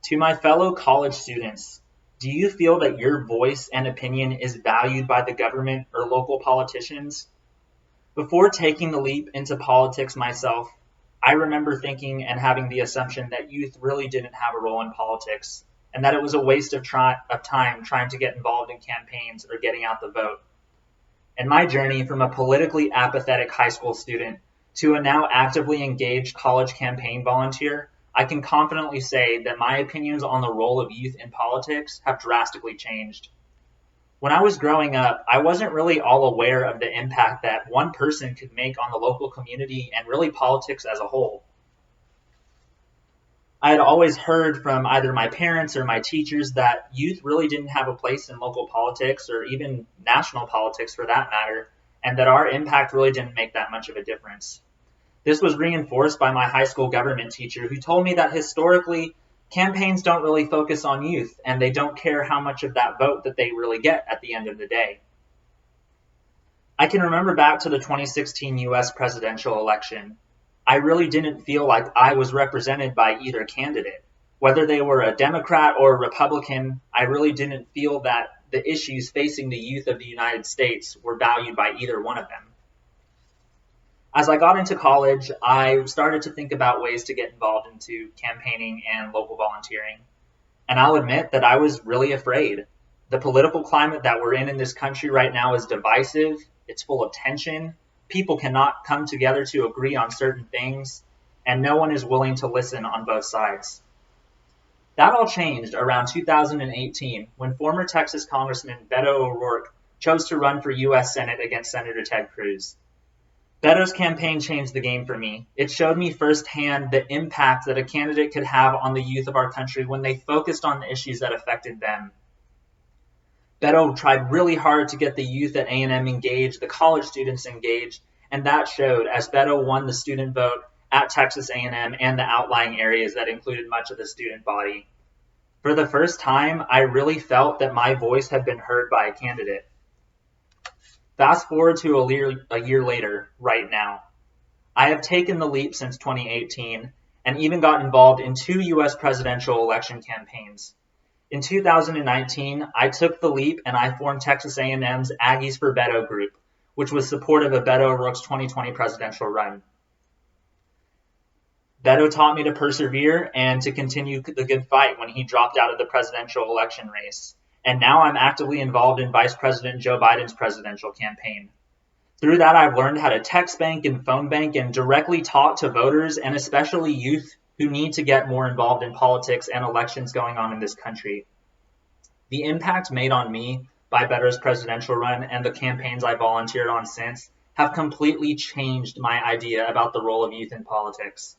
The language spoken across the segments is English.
To my fellow college students, do you feel that your voice and opinion is valued by the government or local politicians? Before taking the leap into politics myself, I remember thinking and having the assumption that youth really didn't have a role in politics, and that it was a waste of time trying to get involved in campaigns or getting out the vote. In my journey from a politically apathetic high school student to a now actively engaged college campaign volunteer, I can confidently say that my opinions on the role of youth in politics have drastically changed. When I was growing up, I wasn't really all aware of the impact that one person could make on the local community and really politics as a whole. I had always heard from either my parents or my teachers that youth really didn't have a place in local politics or even national politics for that matter, and that our impact really didn't make that much of a difference. This was reinforced by my high school government teacher who told me that historically, campaigns don't really focus on youth and they don't care how much of that vote that they really get at the end of the day. I can remember back to the 2016 US presidential election. I really didn't feel like I was represented by either candidate. Whether they were a Democrat or a Republican, I really didn't feel that the issues facing the youth of the United States were valued by either one of them. As I got into college, I started to think about ways to get involved into campaigning and local volunteering. And I'll admit that I was really afraid. The political climate that we're in this country right now is divisive, it's full of tension, people cannot come together to agree on certain things, and no one is willing to listen on both sides. That all changed around 2018 when former Texas Congressman Beto O'Rourke chose to run for U.S. Senate against Senator Ted Cruz. Beto's campaign changed the game for me. It showed me firsthand the impact that a candidate could have on the youth of our country when they focused on the issues that affected them. Beto tried really hard to get the youth at A&M engaged, the college students engaged, and that showed as Beto won the student vote at Texas A&M and the outlying areas that included much of the student body. For the first time, I really felt that my voice had been heard by a candidate. Fast forward to a year later, right now. I have taken the leap since 2018 and even got involved in 2 U.S. presidential election campaigns. In 2019, I took the leap and I formed Texas A&M's Aggies for Beto group, which was supportive of Beto O'Rourke's 2020 presidential run. Beto taught me to persevere and to continue the good fight when he dropped out of the presidential election race. And now I'm actively involved in Vice President Joe Biden's presidential campaign. Through that, I've learned how to text bank and phone bank and directly talk to voters and especially youth who need to get more involved in politics and elections going on in this country. The impact made on me by Beto's presidential run and the campaigns I volunteered on since have completely changed my idea about the role of youth in politics.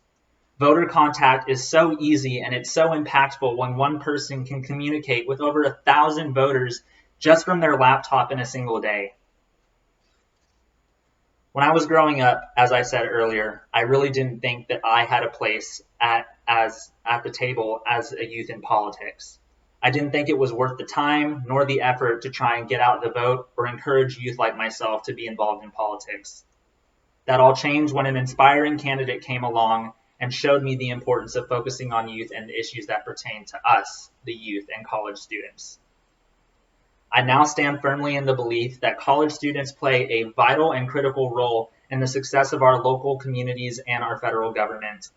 Voter contact is so easy and it's so impactful when one person can communicate with over 1,000 voters just from their laptop in a single day. When I was growing up, as I said earlier, I really didn't think that I had a place at the table as a youth in politics. I didn't think it was worth the time nor the effort to try and get out the vote or encourage youth like myself to be involved in politics. That all changed when an inspiring candidate came along and showed me the importance of focusing on youth and the issues that pertain to us, the youth and college students. I now stand firmly in the belief that college students play a vital and critical role in the success of our local communities and our federal government.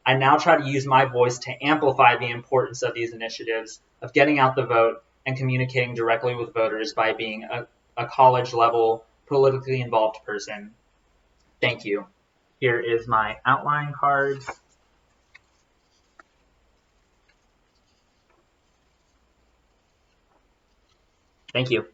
I now try to use my voice to amplify the importance of these initiatives, of getting out the vote and communicating directly with voters by being a college-level, politically involved person. Thank you. Here is my outline cards. Thank you.